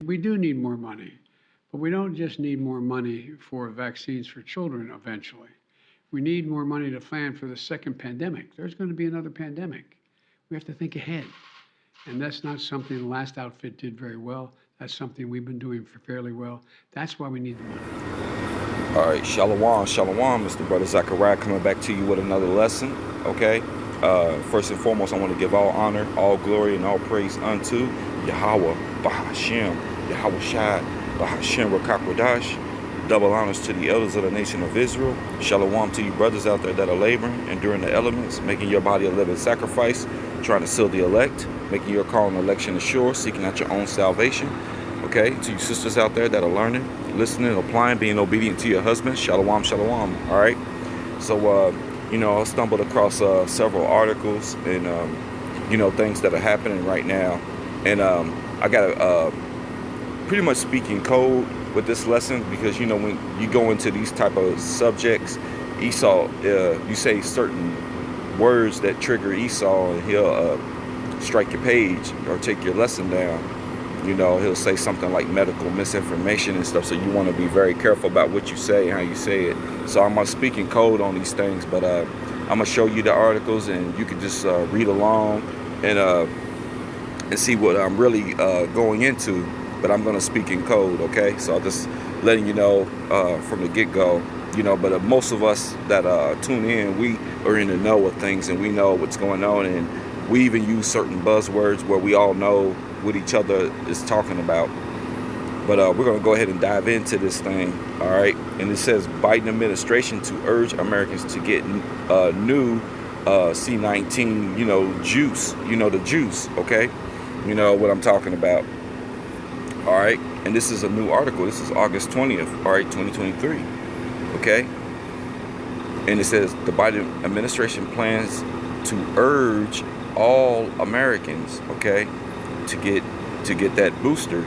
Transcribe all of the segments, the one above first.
We do need more money, but we don't just need more money for vaccines for children eventually. We need more money to plan for the second pandemic. There's going to be another pandemic. We have to think ahead. And that's not something the last outfit did very well. That's something we've been doing fairly well. That's why we need the money. All right, Shalom, Shalom, Mr. Brother Zachariah coming back to you with another lesson, okay? First and foremost, I want to give all honor, all glory, and all praise unto Yahweh, Bahashem, Yahweh Shai, Bahashem Rakakwadash. Double honors to the elders of the nation of Israel. Shalom to you brothers out there that are laboring, enduring the elements, making your body a living sacrifice, trying to seal the elect, making your call and election assured, seeking out your own salvation. Okay, to you sisters out there that are learning, listening, applying, being obedient to your husband, shalom, shalom. All right. So, I stumbled across several articles and, things that are happening right now. And I got to pretty much speak in code with this lesson because, when you go into these type of subjects, Esau, you say certain words that trigger Esau and he'll strike your page or take your lesson down. He'll say something like medical misinformation and stuff. So you want to be very careful about what you say and how you say it. So I'm going to speak in code on these things, but I'm going to show you the articles and you can just read along and see what I'm really going into. But I'm going to speak in code, okay? So I'm just letting you know from the get-go, but most of us that tune in, we are in the know of things and we know what's going on. And we even use certain buzzwords where we all know what each other is talking about. But we're going to go ahead and dive into this thing, all right? And it says Biden administration to urge Americans to get new C-19, juice, the juice, okay? You know what I'm talking about, all right? And this is a new article. This is August 20th, all right, 2023, okay? And it says the Biden administration plans to urge all Americans, okay, to get that booster,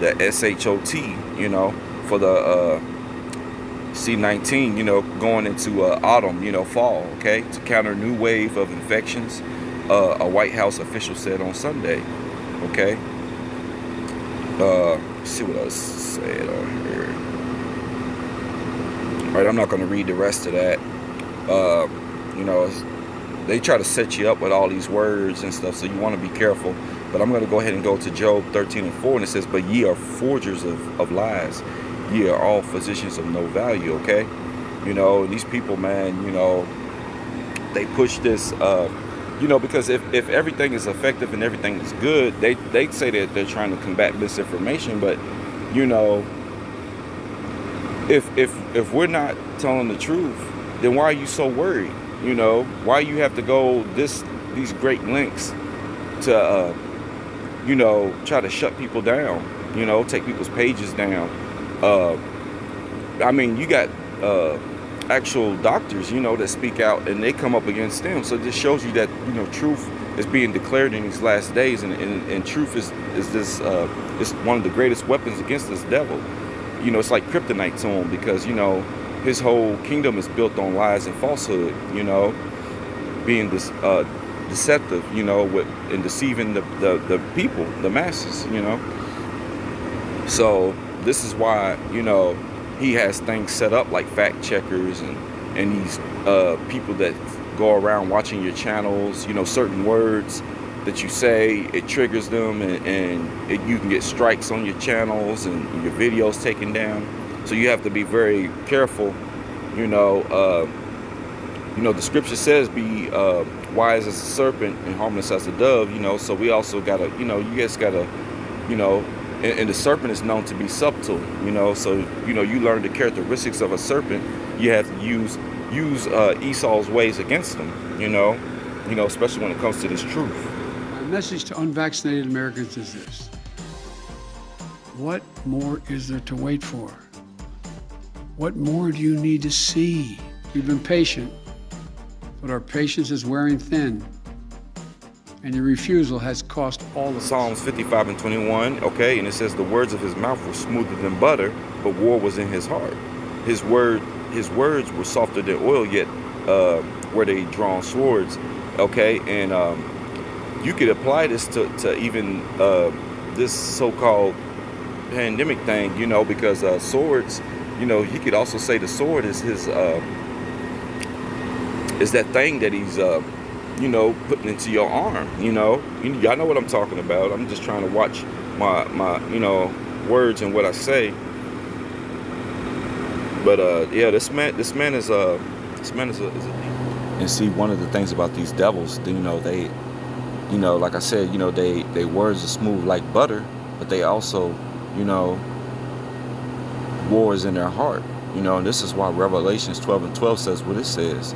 that SHOT, for the C-19, going into autumn, fall, okay, to counter new wave of infections, a White House official said on Sunday, okay. Let's see what else said on here. All right, I'm not going to read the rest of that. They try to set you up with all these words and stuff, so you want to be careful. But I'm going to go ahead and go to Job 13:4, and it says, but ye are forgers of lies. Ye are all physicians of no value, okay? These people, man, they push this, because if everything is effective and everything is good, they say that they're trying to combat misinformation. But, if we're not telling the truth, then why are you so worried? Why you have to go these great lengths to, try to shut people down, take people's pages down. You got actual doctors, that speak out and they come up against them. So this shows you that, truth is being declared in these last days. And truth is this, is one of the greatest weapons against this devil. It's like kryptonite to him because, his whole kingdom is built on lies and falsehood, being this deceptive, and deceiving the people, the masses, So this is why, he has things set up like fact checkers and these people that go around watching your channels, certain words that you say, it triggers them and you can get strikes on your channels and your videos taken down. So you have to be very careful, the scripture says be wise as a serpent and harmless as a dove, so we also gotta, you guys gotta, and the serpent is known to be subtle, so, you learn the characteristics of a serpent. You have to use Esau's ways against them, especially when it comes to this truth. My message to unvaccinated Americans is this: what more is there to wait for? What more do you need to see? We've been patient, but our patience is wearing thin, and your refusal has cost all of us. Psalms 55:21, okay, and it says the words of his mouth were smoother than butter, but war was in his heart. His words were softer than oil, yet were they drawn swords, okay, and you could apply this to even this so-called pandemic thing, because swords, he could also say the sword is his is that thing that he's putting into your arm. Y'all know what I'm talking about. I'm just trying to watch my words and what I say. But yeah, this man is a and see, one of the things about these devils, they like I said, they words are smooth like butter, but they also, war is in their heart, and this is why Revelations 12:12 says what it says,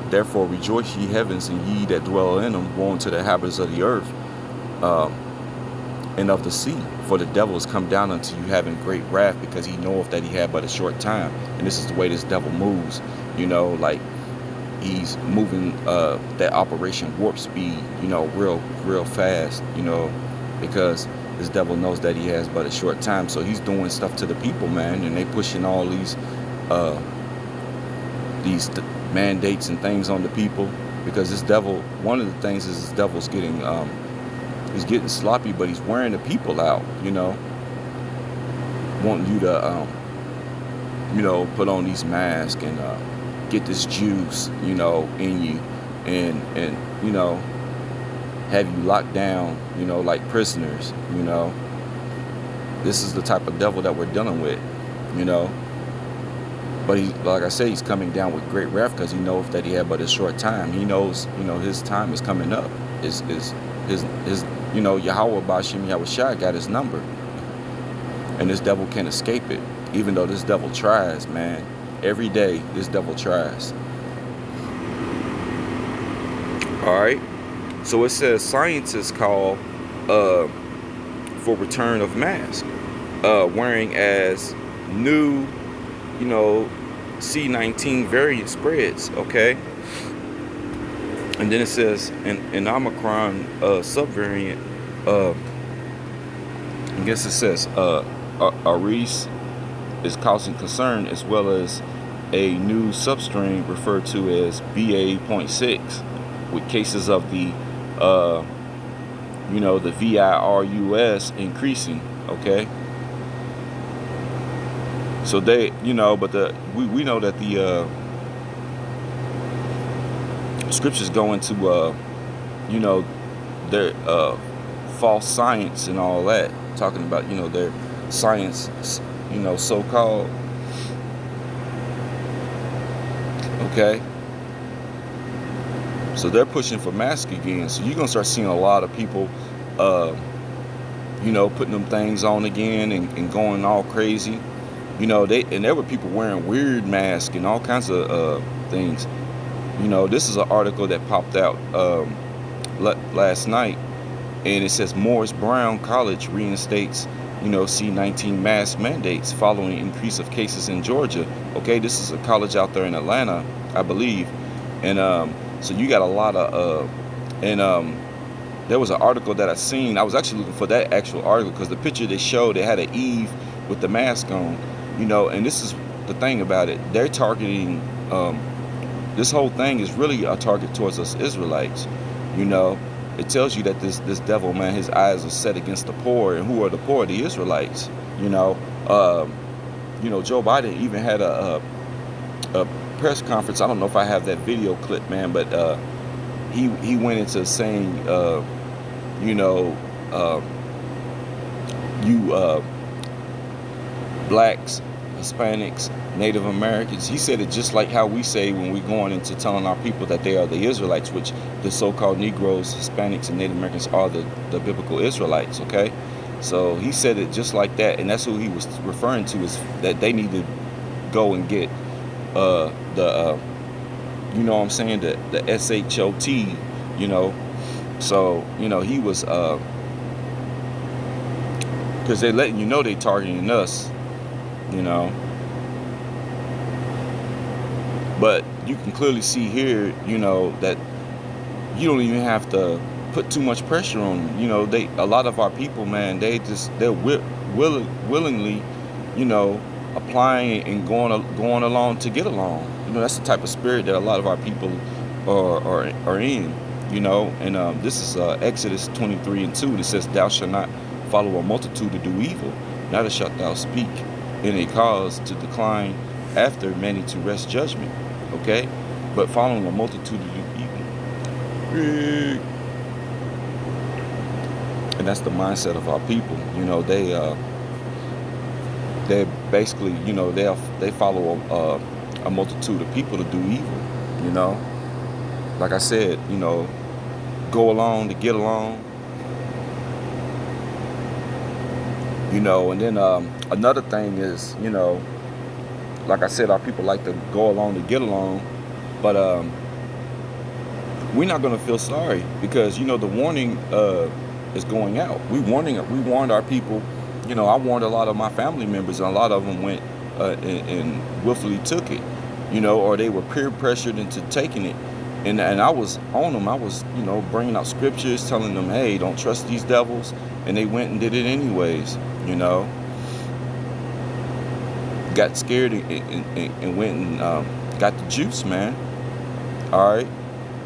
therefore rejoice ye heavens, and ye that dwell in them, woe unto the inhabitants of the earth, and of the sea, for the devil is come down unto you having great wrath, because he knoweth that he had but a short time. And this is the way this devil moves, like he's moving that Operation Warp Speed, real fast, because this devil knows that he has but a short time. So he's doing stuff to the people, man, and they pushing all these mandates and things on the people, because this devil, one of the things is this devil's getting he's getting sloppy, but he's wearing the people out, wanting you to put on these masks and get this juice, in you, and have you locked down, like prisoners. This is the type of devil that we're dealing with, but he, like I say, he's coming down with great wrath, because he knows that he had but a short time. He knows, his time is coming up. His Yahweh Bashim Yahushua got his number, and this devil can't escape it, even though this devil tries, man. Every day this devil tries. All right, so it says scientists call for return of mask, wearing as new C19 variant spreads. Okay, and then it says an Omicron subvariant, I guess it says Ares is causing concern, as well as a new substrain referred to as BA.6, with cases of the the virus increasing. Okay, so they, but we know that the scriptures go into their false science and all that, talking about their science, so-called. Okay, so they're pushing for mask again. So you're gonna start seeing a lot of people putting them things on again and going all crazy. There were people wearing weird masks and all kinds of things. This is an article that popped out last night, and it says Morris Brown College reinstates C19 mask mandates following increase of cases in Georgia. Okay, this is a college out there in Atlanta, I believe, and so you got a lot of there was an article that I seen. I was actually looking for that actual article, because the picture they showed, they had an Eve with the mask on, and this is the thing about it. They're targeting, this whole thing is really a target towards us Israelites. It tells you that this devil, man, his eyes are set against the poor. And who are the poor? The Israelites. Joe Biden even had a press conference. I don't know if I have that video clip, man, but he went into saying, blacks, Hispanics, Native Americans. He said it just like how we say when we're going into telling our people that they are the Israelites, which the so-called Negroes, Hispanics, and Native Americans are the biblical Israelites. Okay, so he said it just like that, and that's who he was referring to, is that they need to go and get the SHOT. So he was because they letting they targeting us. But you can clearly see here, that you don't even have to put too much pressure on them. A lot of our people, man, they're willingly, applying and going along to get along. That's the type of spirit that a lot of our people are in. And this is Exodus 23:2. It says, "Thou shalt not follow a multitude to do evil, neither shalt thou speak in a cause to decline after many to wrest judgment." Okay, but following a multitude to do evil, and that's the mindset of our people. They basically, they follow a multitude of people to do evil. Like I said, go along to get along. And then another thing is, like I said, our people like to go along to get along, but we're not going to feel sorry because, the warning is going out. We warned our people. I warned a lot of my family members, and a lot of them went and willfully took it, or they were peer pressured into taking it. And I was on them. I was, bringing out scriptures, telling them, hey, don't trust these devils. And they went and did it anyways, Got scared and went and got the juice, man. All right.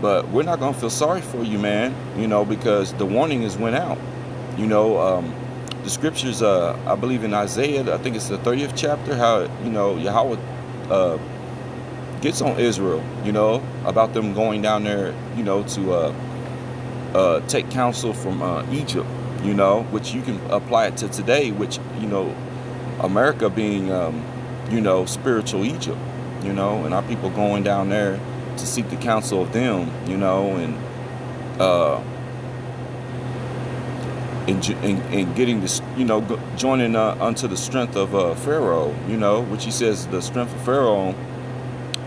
But we're not going to feel sorry for you, man, because the warning has went out. The scriptures, I believe in Isaiah, I think it's the 30th chapter, how, Yahweh gets on Israel, about them going down there, to take counsel from Egypt, which you can apply it to today, which, America being, spiritual Egypt, and our people going down there to seek the counsel of them, and getting this, joining unto the strength of Pharaoh, which he says the strength of Pharaoh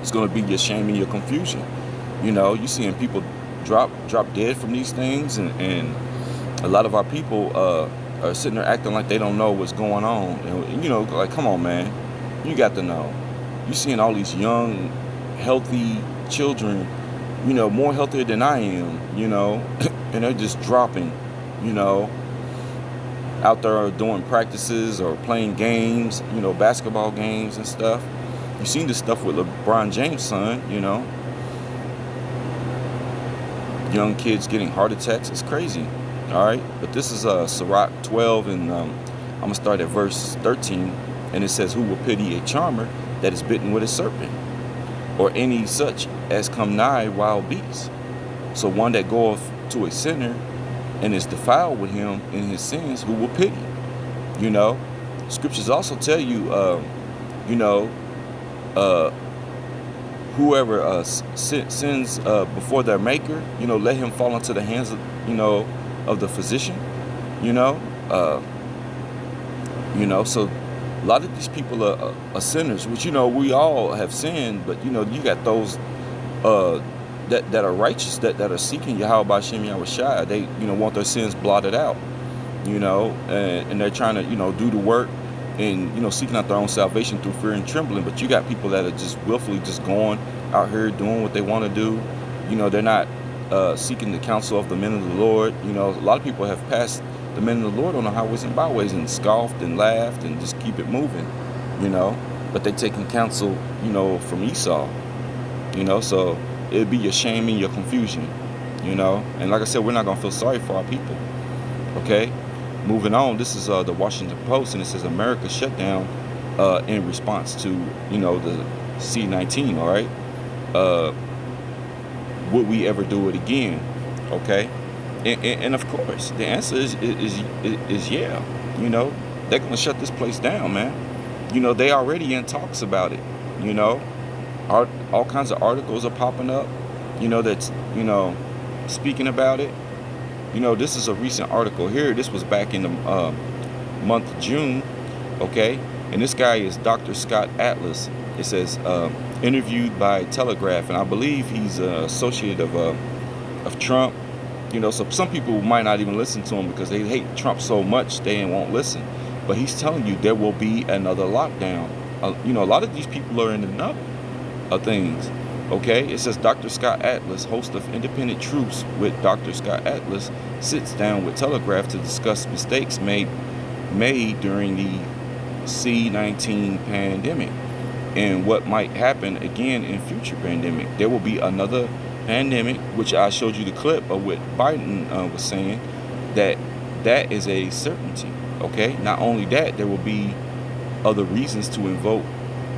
is going to be your shame and your confusion. You seeing people drop dead from these things, and a lot of our people are sitting there acting like they don't know what's going on. And, like, come on, man, you got to know. You seeing all these young, healthy children, more healthier than I am, and they're just dropping, out there doing practices or playing games, basketball games and stuff. You seen this stuff with LeBron James' son, young kids getting heart attacks. It's crazy. All right. But this is Sirach 12, and I'm going to start at verse 13. And it says, "Who will pity a charmer that is bitten with a serpent, or any such as come nigh wild beasts? So one that goeth to a sinner and is defiled with him in his sins, who will pity?" Scriptures also tell you, whoever sins before their maker, let him fall into the hands of the physician, so a lot of these people are sinners, which, we all have sinned, but, you got those that are righteous, that are seeking Yahweh B'Shem Yahushua. They, want their sins blotted out, and they're trying to, do the work and, seeking out their own salvation through fear and trembling. But you got people that are just willfully just going out here doing what they want to do. They're not seeking the counsel of the men of the Lord. A lot of people have passed the men of the Lord on the highways and byways and scoffed and laughed and just keep it moving, but they taking counsel, from Esau, so it'd be your shame and your confusion, and like I said, we're not going to feel sorry for our people. Okay, moving on. This is the Washington Post, and it says America shut down in response to, the C-19. All right, would we ever do it again? Okay. And of course, the answer is yeah. They're going to shut this place down, man. They already in talks about it. All kinds of articles are popping up, that's, speaking about it. This is a recent article here. This was back in the month of June, okay? And this guy is Dr. Scott Atlas. It says, interviewed by Telegraph, and I believe he's an associate of Trump. So some people might not even listen to him because they hate Trump so much they won't listen. But he's telling you there will be another lockdown. A lot of these people are in the know of things. Okay, it says Dr. Scott Atlas, host of Independent Truths with Dr. Scott Atlas, sits down with Telegraph to discuss mistakes made during the C-19 pandemic and what might happen again in future pandemic. There will be another pandemic, which I showed you the clip of what Biden was saying, that is a certainty. Okay, not only that, there will be other reasons to invoke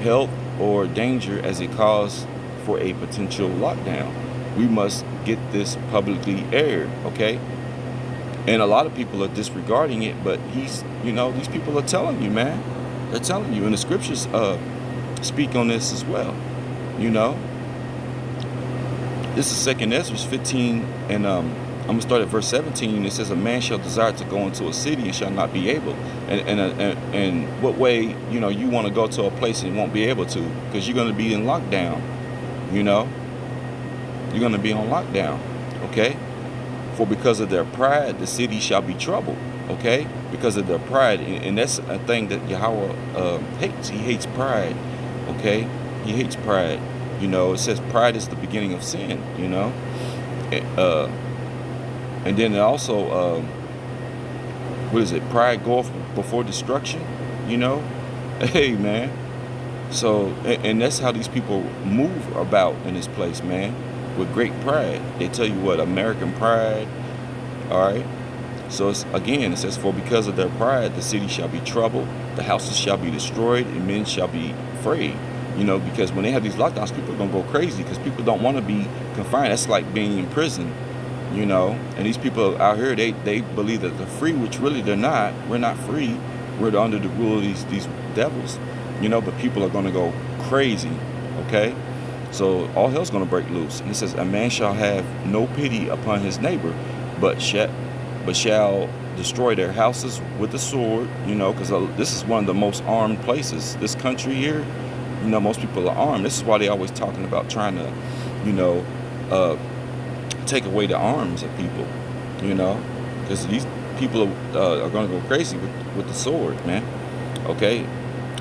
health or danger as a cause for a potential lockdown. We must get this publicly aired. Okay, and a lot of people are disregarding it, but these people are telling you, man. They're telling you, and the scriptures speak on this as well. You know, this is 2 Ezra 15, and I'm gonna start at verse 17. It says, "A man shall desire to go into a city and shall not be able." And what way, you want to go to a place and won't be able to, because you're gonna be in lockdown. You're gonna be on lockdown. Okay. For because of their pride, the city shall be troubled. Okay, because of their pride, and that's a thing that Yahweh hates. He hates pride. Okay, he hates pride. It says pride is the beginning of sin. And then it also, what is it? Pride goeth before destruction. Hey, man. So, and that's how these people move about in this place, man, with great pride. They tell you what, American pride. All right. So it says, "For because of their pride, the city shall be troubled, the houses shall be destroyed, and men shall be afraid." Because when they have these lockdowns, people are going to go crazy because people don't want to be confined. That's like being in prison, And these people out here, they believe that they're free, which really they're not. We're not free. We're under the rule of these devils, But people are going to go crazy, okay? So all hell's going to break loose. And it says, "A man shall have no pity upon his neighbor, but shall destroy their houses with the sword," because this is one of the most armed places. This country here, most people are armed. This is why they always talking about trying to, take away the arms of people, because these people are going to go crazy with the sword, man. Okay.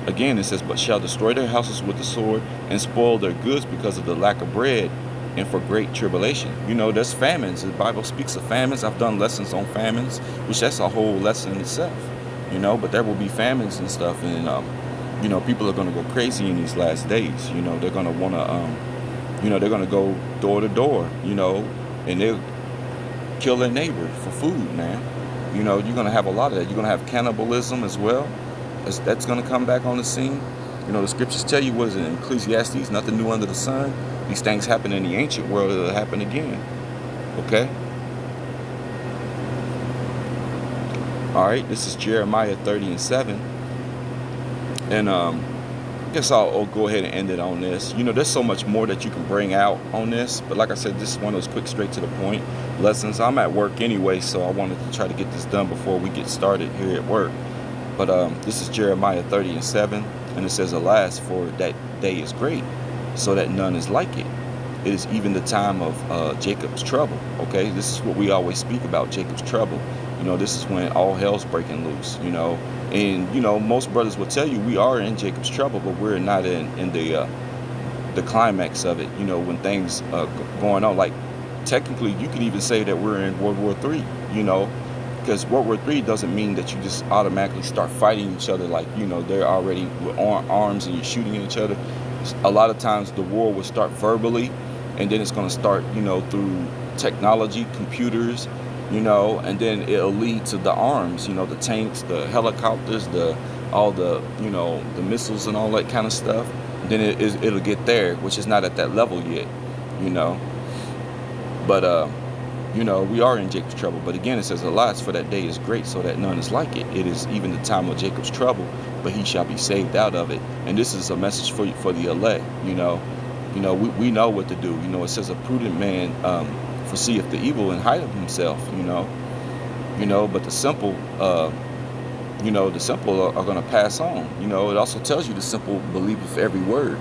Again, it says, "But shall destroy their houses with the sword and spoil their goods because of the lack of bread and for great tribulation." There's famines. The Bible speaks of famines. I've done lessons on famines, which that's a whole lesson in itself, but there will be famines and stuff. And, people are going to go crazy in these last days. They're going to want to, they're going to go door to door, and they'll kill their neighbor for food, man. You're going to have a lot of that. You're going to have cannibalism as well. That's going to come back on the scene. The scriptures tell you, what is it in Ecclesiastes? Nothing new under the sun. These things happen in the ancient world. It'll happen again. Okay? All right. This is Jeremiah 30:7. And I guess I'll go ahead and end it on this. There's so much more that you can bring out on this. But like I said, this is one of those quick, straight to the point lessons. I'm at work anyway, so I wanted to try to get this done before we get started here at work. But this is Jeremiah 30:7, and it says, "Alas, for that day is great, so that none is like it. It is even the time of Jacob's trouble." Okay, this is what we always speak about, Jacob's trouble. This is when all hell's breaking loose. And most brothers will tell you we are in Jacob's trouble, but we're not in the climax of it. When things going on, like technically, you could even say that we're in World War III. Because World War III doesn't mean that you just automatically start fighting each other like, they're already with arms and you're shooting at each other. A lot of times the war will start verbally, and then it's going to start, through technology, computers, and then it'll lead to the arms, the tanks, the helicopters, all the missiles and all that kind of stuff. And then it'll get there, which is not at that level yet, But, we are in Jacob's trouble. But again, it says, "Alas, for that day is great, so that none is like it. It is even the time of Jacob's trouble, but he shall be saved out of it." And this is a message for the elect. We know what to do. It says, "A prudent man foreseeth the evil and hideth himself." But the simple, the simple are going to pass on. It also tells you the simple believeth every word.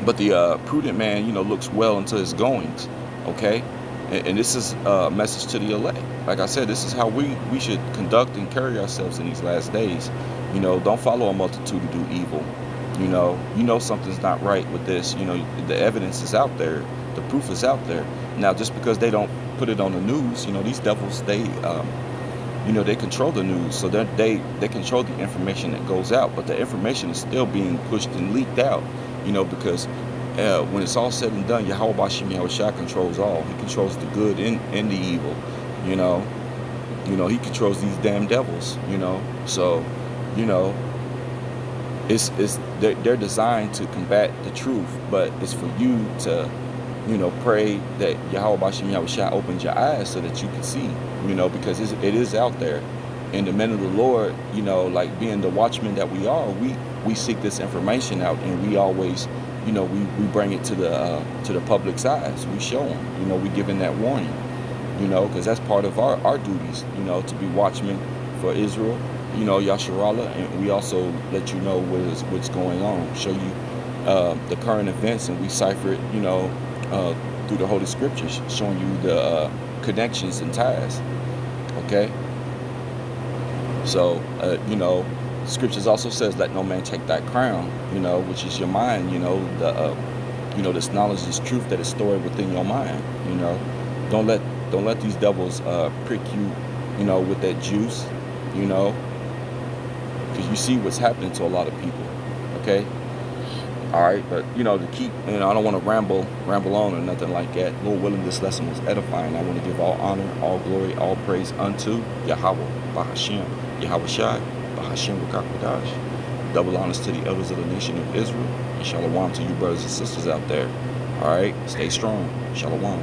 But the prudent man, looks well into his goings. Okay, and this is a message to the elect. Like I said, this is how we should conduct and carry ourselves in these last days. Don't follow a multitude to do evil. Something's not right with this. The evidence is out there, the proof is out there. Now, just because they don't put it on the news, these devils, they control the news, so they control the information that goes out. But the information is still being pushed and leaked out, because when it's all said and done, Yahweh Bashim Yahushua controls all. He controls the good and the evil, you know. He controls these damn devils, So, you know, they're designed to combat the truth, but it's for you to, pray that Yahweh Bashim Yahushua opens your eyes so that you can see, because it is out there. And the men of the Lord, like being the watchmen that we are, we seek this information out, and we always, we bring it to the public's eyes. We show them, we giving that warning, because that's part of our duties, to be watchmen for Israel, Yasharallah, and we also let you know what's going on, show you the current events, and we cipher it, through the Holy Scriptures, showing you the connections and ties. Okay. So, Scriptures also says, "Let no man take thy crown," which is your mind. This knowledge, this truth that is stored within your mind. Don't let these devils prick you, with that juice, because you see what's happening to a lot of people. Okay. All right, but to keep, I don't want to ramble on or nothing like that. Lord willing, this lesson was edifying. I want to give all honor, all glory, all praise unto Yahweh, Bahashim, Yahweh Shai, Bahashim Rakakwadash. Double honors to the elders of the nation of Israel, and shalom to you brothers and sisters out there. All right, stay strong. Shalom.